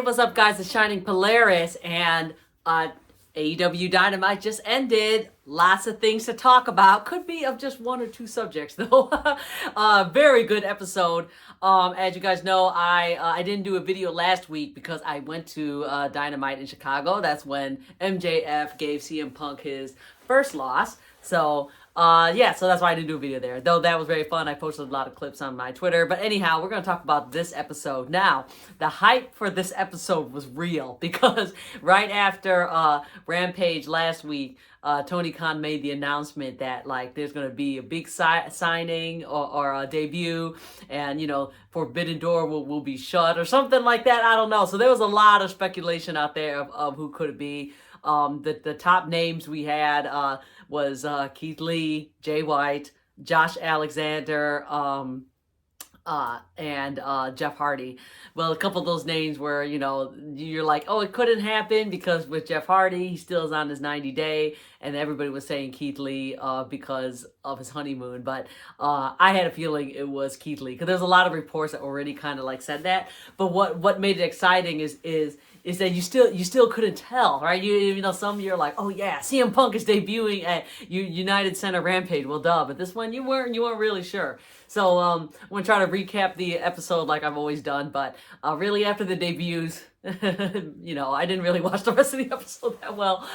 what's up, guys? It's Shining Polaris, and AEW Dynamite just ended. Lots of things to talk about. Could be of just one or two subjects, though. Very good episode. As you guys know, I didn't do a video last week because I went to Dynamite in Chicago. That's when MJF gave CM Punk his first loss. So so that's why I didn't do a video there. Though that was very fun. I posted a lot of clips on my Twitter. But anyhow, we're going to talk about this episode. Now, the hype for this episode was real because right after Rampage last week, Tony Khan made the announcement that like there's going to be a big signing or a debut, and Forbidden Door will be shut or something like that. I don't know. So there was a lot of speculation out there of who could it be. The top names we had was Keith Lee, Jay White, Josh Alexander, and Jeff Hardy. Well, a couple of those names were, you're like, oh, it couldn't happen because with Jeff Hardy, he still is on his 90-day, and everybody was saying Keith Lee because of his honeymoon. But I had a feeling it was Keith Lee because there's a lot of reports that already kind of like said that. But what made it exciting is that you still couldn't tell, right? Some you're like, oh yeah, CM Punk is debuting at United Center Rampage. Well, duh. But this one you weren't really sure. So I'm gonna try to recap the episode like I've always done. But really after the debuts, I didn't really watch the rest of the episode that well.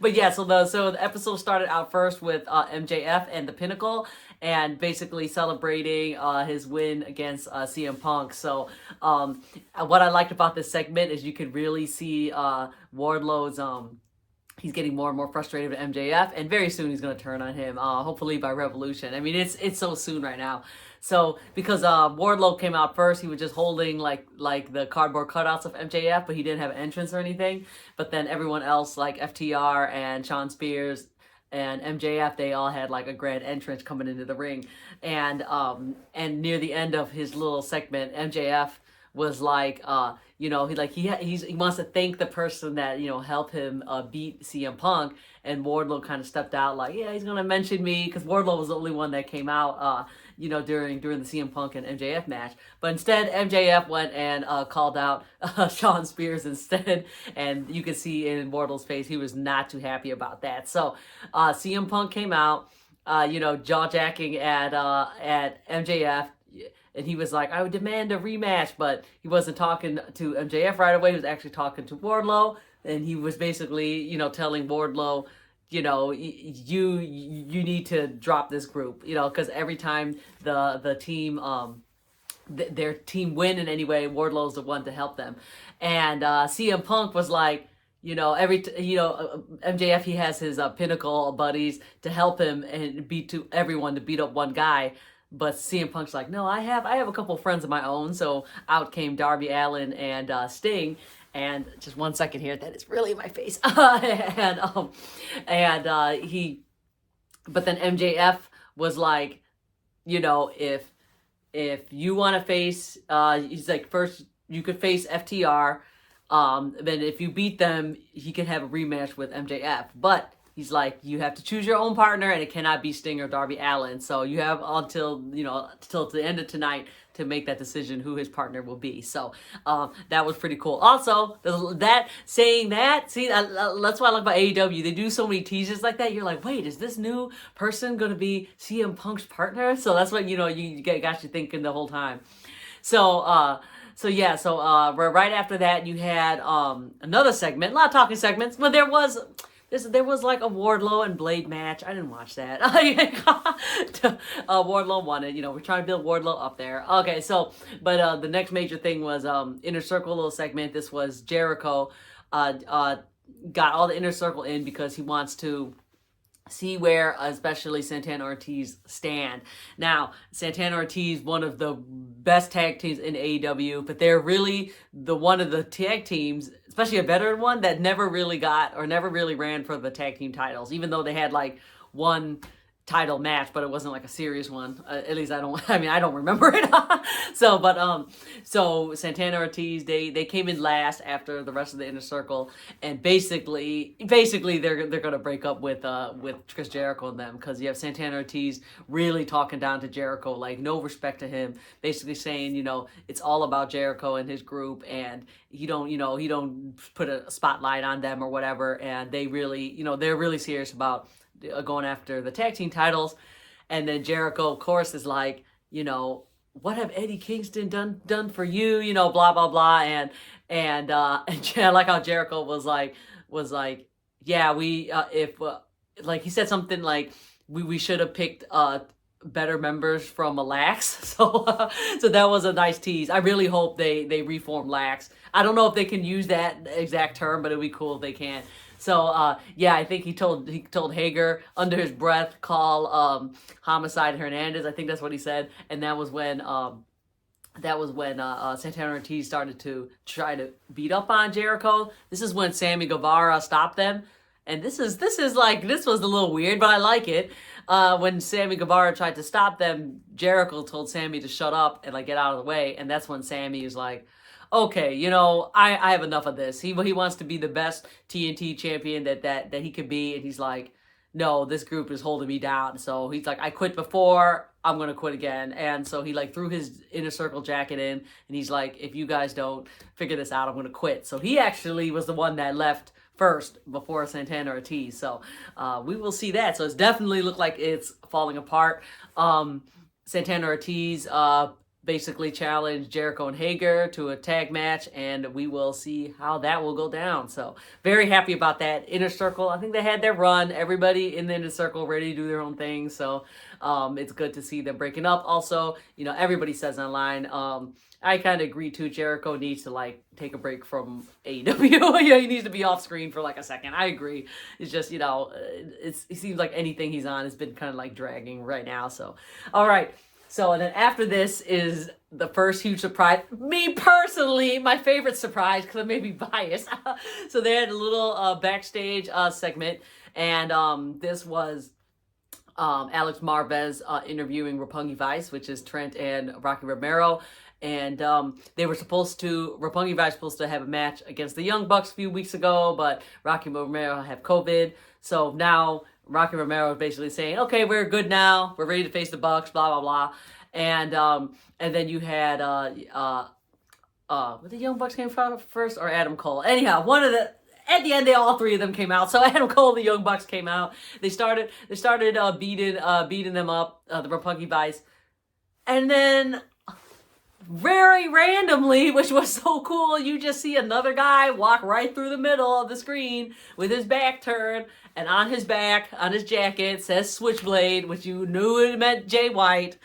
But yeah, so the episode started out first with MJF and the Pinnacle, and basically celebrating his win against CM Punk. So what I liked about this segment is you could really see Wardlow's he's getting more and more frustrated with MJF, and very soon he's going to turn on him, hopefully by Revolution. I mean, it's so soon right now. So because Wardlow came out first, he was just holding like the cardboard cutouts of MJF, but he didn't have an entrance or anything. But then everyone else, like FTR and Shawn Spears and MJF, they all had like a grand entrance coming into the ring. And near the end of his little segment, MJF was like, he wants to thank the person that helped him beat CM Punk, and Wardlow kind of stepped out like, yeah, he's gonna mention me, because Wardlow was the only one that came out during the CM Punk and MJF match. But instead MJF went and called out Shawn Spears instead, and you could see in Wardlow's face he was not too happy about that. So CM Punk came out jaw-jacking at MJF. And he was like, I would demand a rematch, but he wasn't talking to MJF right away. He was actually talking to Wardlow, and he was basically, telling Wardlow, you need to drop this group, because every time the team, their team win in any way, Wardlow's the one to help them. And CM Punk was like, MJF, he has his Pinnacle buddies to help him and beat up one guy. But CM Punk's like, no, I have a couple of friends of my own. So out came Darby Allin and Sting. And just 1 second here, that is really my face. But then MJF was like, if you want to face, he's like, first you could face FTR. Then if you beat them, he can have a rematch with MJF. But he's like, you have to choose your own partner, and it cannot be Sting or Darby Allin. So you have until the end of tonight to make that decision who his partner will be. So that was pretty cool. Also, that's what I like about AEW. They do so many teasers like that. You're like, wait, is this new person going to be CM Punk's partner? So that's what, you got you thinking the whole time. So right after that, you had another segment, a lot of talking segments, but there was like a Wardlow and Blade match. I didn't watch that. Wardlow won it. We're trying to build Wardlow up there. Okay, so, but the next major thing was Inner Circle little segment. This was Jericho got all the Inner Circle in because he wants to see where especially Santana Ortiz stand. Now, Santana Ortiz, one of the best tag teams in AEW, but they're really one of the tag teams, especially a veteran one, that never really ran for the tag team titles, even though they had like one title match, but it wasn't like a serious one. At least I don't. I mean, I don't remember it. So Santana Ortiz, they came in last after the rest of the Inner Circle, and basically they're gonna break up with Chris Jericho and them, because you have Santana Ortiz really talking down to Jericho, like no respect to him, basically saying, it's all about Jericho and his group, and he don't put a spotlight on them or whatever, and they really, they're really serious about going after the tag team titles. And then Jericho, of course, is like, what have Eddie Kingston done for you, blah blah blah, and I like how Jericho was like, yeah, we if like he said something like we should have picked better members from Lax. So that was a nice tease. I really hope they reform Lax. I don't know if they can use that exact term, but it'd be cool if they can. So yeah, I think he told Hager under his breath, call Homicide Hernandez. I think that's what he said, and that was when Santana Ortiz started to try to beat up on Jericho. This is when Sammy Guevara stopped them, and this was a little weird, but I like it. When Sammy Guevara tried to stop them, Jericho told Sammy to shut up and like get out of the way, and that's when Sammy is like, okay, I have enough of this. He wants to be the best TNT champion that he could be, and he's like, no, this group is holding me down. So he's like, I quit before, I'm gonna quit again. And so he like threw his Inner Circle jacket in, and he's like, if you guys don't figure this out, I'm gonna quit. So he actually was the one that left first before Santana Ortiz. So we will see that. So it's definitely looked like it's falling apart. Santana Ortiz basically challenged Jericho and Hager to a tag match, and we will see how that will go down. So very happy about that. Inner Circle, I think they had their run. Everybody in the Inner Circle ready to do their own thing. So it's good to see them breaking up. Also, everybody says online, I kind of agree too. Jericho needs to like take a break from AEW. He needs to be off screen for like a second. I agree. It's just, it seems like anything he's on has been kind of like dragging right now. So, all right. So, and then after this is the first huge surprise. Me personally, my favorite surprise, because I may be biased. So they had a little backstage segment, and this was Alex Marvez interviewing Roppongi Vice, which is Trent and Rocky Romero. And they were Roppongi Vice supposed to have a match against the Young Bucks a few weeks ago, but Rocky Romero had COVID. So now Rocky Romero is basically saying, okay, we're good now. We're ready to face the Bucks, blah, blah, blah. And then you had, the Young Bucks came first, or Adam Cole. Anyhow, at the end, all three of them came out. So Adam Cole, the Young Bucks came out. They started beating them up, the Roppongi Vice. And then very randomly, which was so cool, you just see another guy walk right through the middle of the screen with his back turned, and on his back, on his jacket, says Switchblade, which you knew it meant Jay White,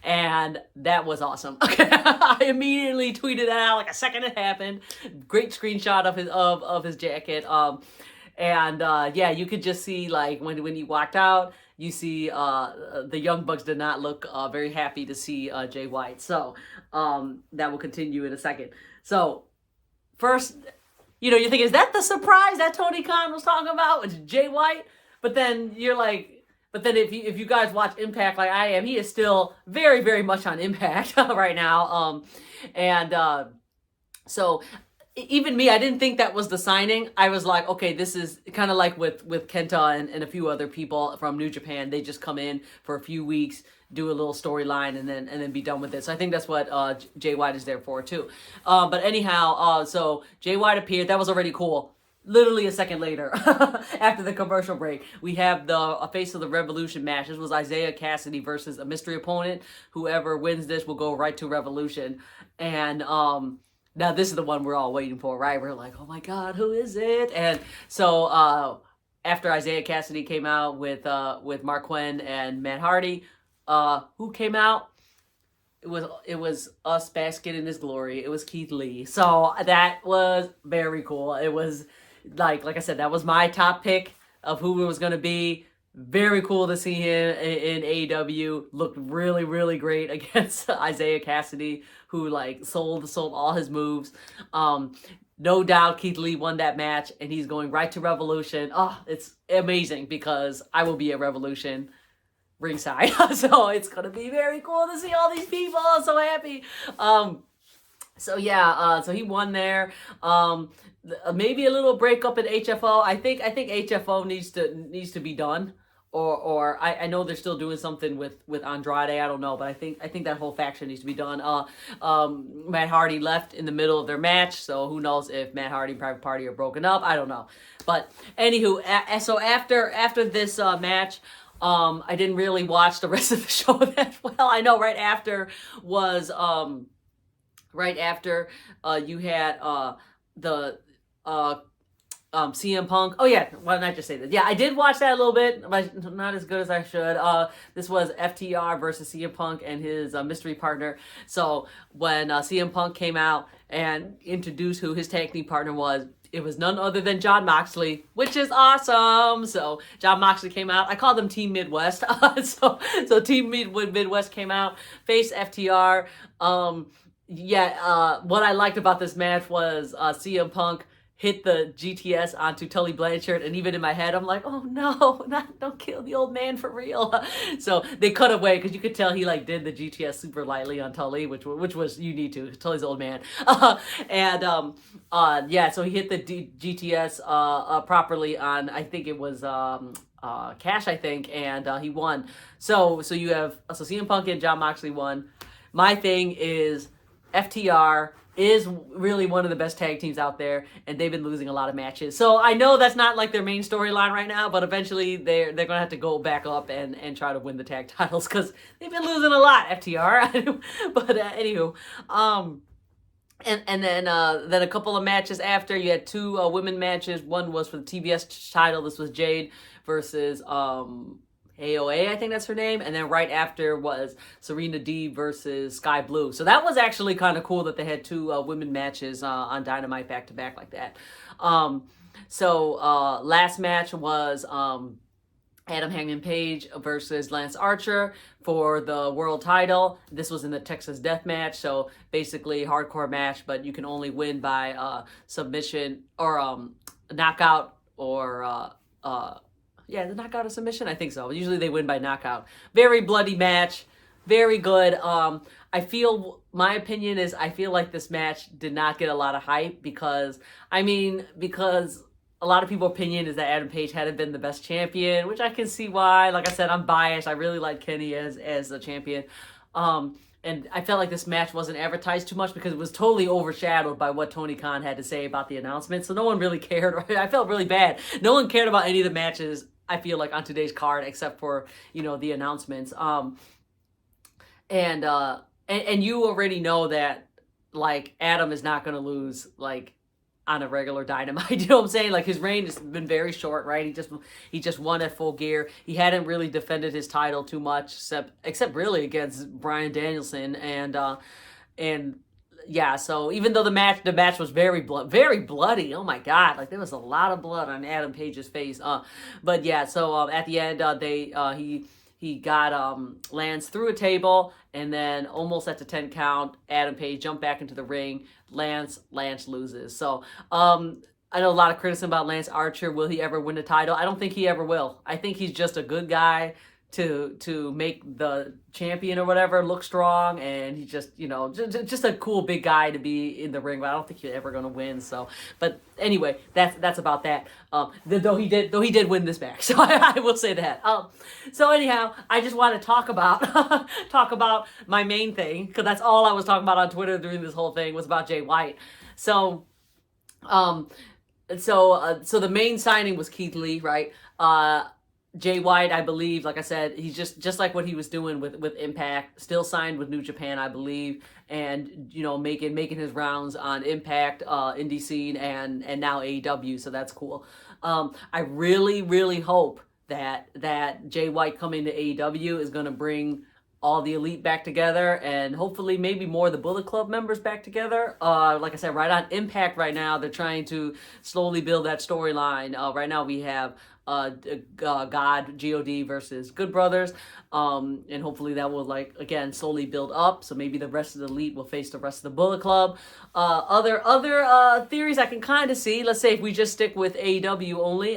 and that was awesome. I immediately tweeted that out like a second it happened. Great screenshot of his jacket. Yeah, you could just see like when he walked out, you see the Young Bucks did not look very happy to see Jay White. So that will continue in a second. So first, you think, is that the surprise that Tony Khan was talking about? It's Jay White? But then you're like, if you guys watch Impact like I am, he is still very, very much on Impact right now. So even me, I didn't think that was the signing. I was like, okay, this is kind of like with Kenta and a few other people from New Japan. They just come in for a few weeks, do a little storyline, and then be done with it. So I think that's what Jay White is there for too. But anyhow, so Jay White appeared. That was already cool. Literally a second later, after the commercial break, we have the Face of the Revolution match. This was Isaiah Cassidy versus a mystery opponent. Whoever wins this will go right to Revolution. And now this is the one we're all waiting for, right? We're like, oh my God, who is it? And so after Isaiah Cassidy came out with Mark Quinn and Matt Hardy, who came out? It was us basking in his glory. It was Keith Lee. So that was very cool. It was like I said, that was my top pick of who it was going to be. Very cool to see him in AEW. Looked really, really great against Isaiah Cassidy, who like sold all his moves. No doubt Keith Lee won that match, and he's going right to Revolution. Oh, it's amazing because I will be at Revolution ringside. So it's gonna be very cool to see all these people. I'm so happy. So yeah, so he won there. Maybe a little breakup in HFO. I think HFO needs to be done. Or I know they're still doing something with Andrade. I don't know, but I think that whole faction needs to be done. Matt Hardy left in the middle of their match, so who knows if Matt Hardy and Private Party are broken up? I don't know. But anywho, so after this match, I didn't really watch the rest of the show that well. I know right after was you had the CM Punk. Oh yeah, why didn't I just say that? Yeah, I did watch that a little bit, but not as good as I should. This was FTR versus CM Punk and his mystery partner. So when CM Punk came out and introduced who his tag team partner was, it was none other than Jon Moxley, which is awesome. So Jon Moxley came out. I call them Team Midwest. so Team Midwest came out, faced FTR. What I liked about this match was CM Punk hit the GTS onto Tully Blanchard, and even in my head, I'm like, oh no, don't kill the old man for real. So they cut away because you could tell he like did the GTS super lightly on Tully, which was you need to. Tully's old man, so he hit the GTS properly on, I think it was Cash, I think, and he won. So CM Punk and Jon Moxley won. My thing is FTR is really one of the best tag teams out there, and they've been losing a lot of matches. So I know that's not like their main storyline right now, but eventually they're going to have to go back up and try to win the tag titles because they've been losing a lot, FTR. But anywho, and then a couple of matches after, you had two women matches. One was for the TBS title. This was Jade versus AOA, I think that's her name. And then right after was Serena Deeb versus Sky Blue. So that was actually kind of cool that they had two women matches on Dynamite back to back like that. Last match was Adam Hangman Page versus Lance Archer for the world title. This was in the Texas Death Match, so basically hardcore match, but you can only win by submission or knockout or the knockout or submission? I think so. Usually they win by knockout. Very bloody match. Very good. My opinion is I feel like this match did not get a lot of hype because a lot of people's opinion is that Adam Page hadn't been the best champion, which I can see why. Like I said, I'm biased. I really like Kenny as the champion. And I felt like this match wasn't advertised too much because it was totally overshadowed by what Tony Khan had to say about the announcement. So no one really cared. Right? I felt really bad. No one cared about any of the matches, I feel like, on today's card except for, the announcements. And you already know that, like, Adam is not going to lose, like, on a regular Dynamite. You know what I'm saying? Like, his reign has been very short, right? He just won at Full Gear. He hadn't really defended his title too much, except really against Bryan Danielson, so even though the match was very bloody. Oh my God, like there was a lot of blood on Adam Page's face. At the end, he got Lance through a table, and then almost at the 10 count, Adam Page jumped back into the ring. Lance loses. So I know a lot of criticism about Lance Archer. Will he ever win the title? I don't think he ever will. I think he's just a good guy to make the champion or whatever look strong, and he's just just a cool big guy to be in the ring, but I don't think he's ever going to win. So, but anyway, that's about that. Though he did win this match, so I will say that. So anyhow, I just want to talk about my main thing, because that's all I was talking about on Twitter during this whole thing was about Jay White. So the main signing was Keith Lee, right? Jay White, I believe, like I said, he's just like what he was doing with Impact, still signed with New Japan, I believe, and making his rounds on Impact, indie scene, and now AEW, so that's cool. I really, really hope that Jay White coming to AEW is going to bring all the elite back together, and hopefully maybe more of the Bullet Club members back together. Like I said, right on Impact right now, they're trying to slowly build that storyline. Right now we have God versus Good Brothers, and hopefully that will, like, again, slowly build up, so maybe the rest of the elite will face the rest of the Bullet Club. Other theories I can kind of see, let's say if we just stick with AEW only,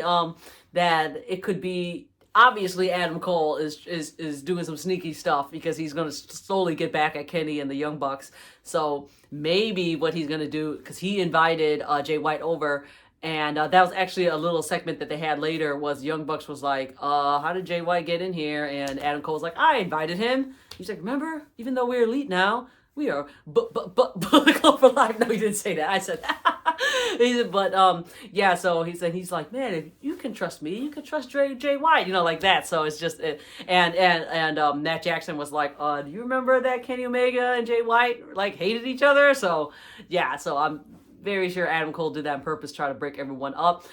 that it could be obviously Adam Cole is doing some sneaky stuff because he's going to slowly get back at Kenny and the Young Bucks. So maybe what he's going to do, because he invited Jay White over, and that was actually a little segment that they had later, was Young Bucks was like, how did Jay White get in here? And Adam Cole's like, I invited him. He's like, remember, even though we're elite now, we are Bullet Club for life. No, he didn't say that. I said that. He said, but yeah. So he said, he's like, man, if you can trust me, you can trust Jay White, like that. So it's just and Matt Jackson was like, do you remember that Kenny Omega and Jay White like hated each other? So yeah. So I'm very sure Adam Cole did that on purpose, try to break everyone up.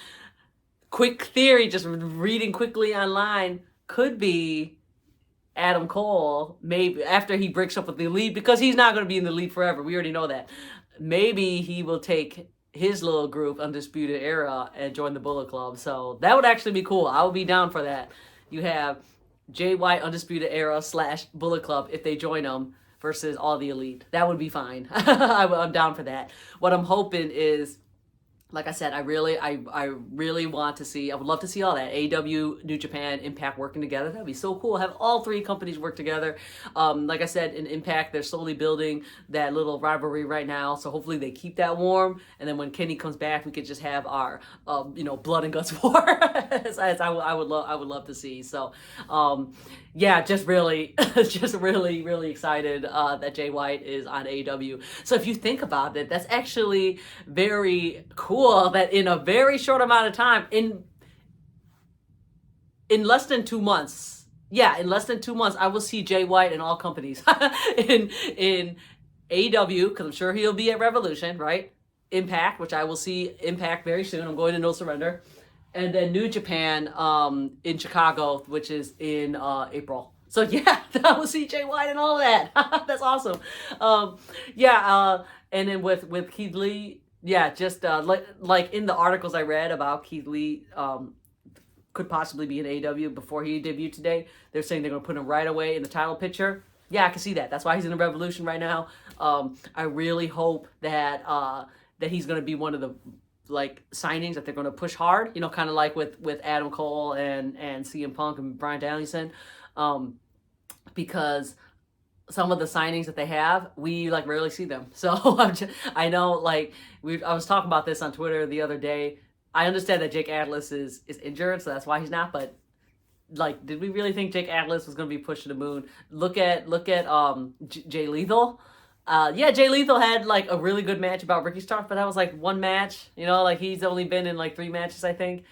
Quick theory, just reading quickly online, could be Adam Cole, maybe after he breaks up with the Elite, because he's not going to be in the Elite forever. We already know that. Maybe he will take his little group, Undisputed Era, and join the Bullet Club. So that would actually be cool. I would be down for that. You have Jay White, Undisputed Era / Bullet Club, if they join them, versus all the Elite. That would be fine. I'm down for that. What I'm hoping is, like I said, I really want to see, I would love to see all that. AEW, New Japan, Impact working together. That'd be so cool. Have all three companies work together. Like I said, in Impact, they're slowly building that little rivalry right now. So hopefully they keep that warm. And then when Kenny comes back, we could just have our, blood and guts war. as I would love to see. So, yeah, just really excited that Jay White is on AEW. So if you think about it, that's actually very cool that in a very short amount of time, in less than 2 months, in less than 2 months, I will see Jay White in all companies. in AEW, because I'm sure he'll be at Revolution, right? Impact, which I will see Impact very soon. I'm going to No Surrender. And then New Japan in Chicago, which is in April. So yeah, I will see Jay White and all that. That's awesome. And then with Keith Lee, just like in the articles I read about Keith Lee, could possibly be in AEW before he debuted today. They're saying they're going to put him right away in the title picture. Yeah, I can see that. That's why he's in the Revolution right now. I really hope that he's going to be one of the signings that they're going to push hard, kind of like with Adam Cole and CM Punk and Bryan Danielson, because some of the signings that they have, we rarely see them. So I know I was talking about this on Twitter the other day. I understand that Jake Atlas is injured, so that's why he's not. But did we really think Jake Atlas was going to be pushed to the moon? Look at Jay Lethal. Jay Lethal had a really good match about Ricky Starks, but that was one match. He's only been in 3 matches, I think.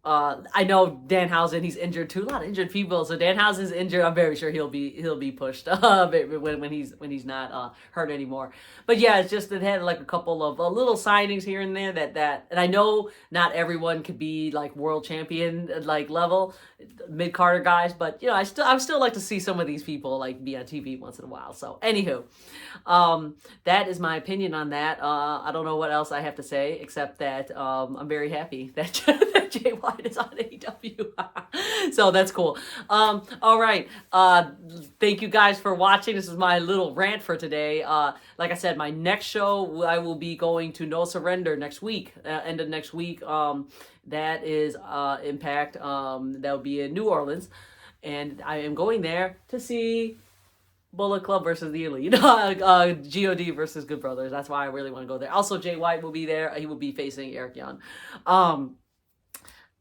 I know Danhausen, he's injured too. A lot of injured people. So Danhausen's injured. I'm very sure he'll be pushed when he's not hurt anymore. But yeah, it's just it had a couple of little signings here and there that and I know not everyone could be world champion level mid Carter guys, but I would still like to see some of these people be on TV once in a while. So anywho, that is my opinion on that. I don't know what else I have to say except that I'm very happy that Jay White is on AEW. So that's cool. All right. Thank you guys for watching. This is my little rant for today. Like I said, my next show, I will be going to No Surrender next week, end of next week. That is Impact. That will be in New Orleans. And I am going there to see Bullet Club versus the Elite. GOD versus Good Brothers. That's why I really want to go there. Also, Jay White will be there. He will be facing Eric Young.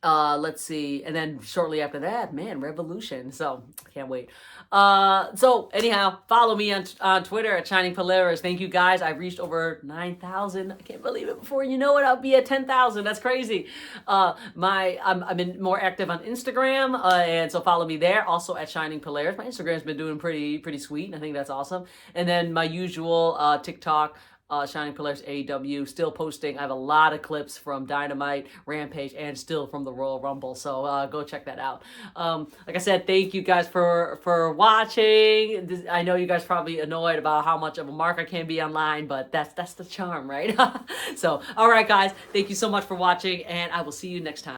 Let's see. And then shortly after that, Revolution. So can't wait. So anyhow, follow me on Twitter at Shining Polaris. Thank you guys. I've reached over 9,000. I can't believe it. Before you know it, I'll be at 10,000. That's crazy. I'm been more active on Instagram, and so follow me there. Also at Shining Polaris. My Instagram's been doing pretty sweet, and I think that's awesome. And then my usual TikTok. Shining Polaris AEW, still posting. I have a lot of clips from Dynamite, Rampage, and still from the Royal Rumble. So go check that out. Like I said, thank you guys for watching. I know you guys probably annoyed about how much of a mark I can be online, but that's the charm, right? So, all right, guys. Thank you so much for watching, and I will see you next time.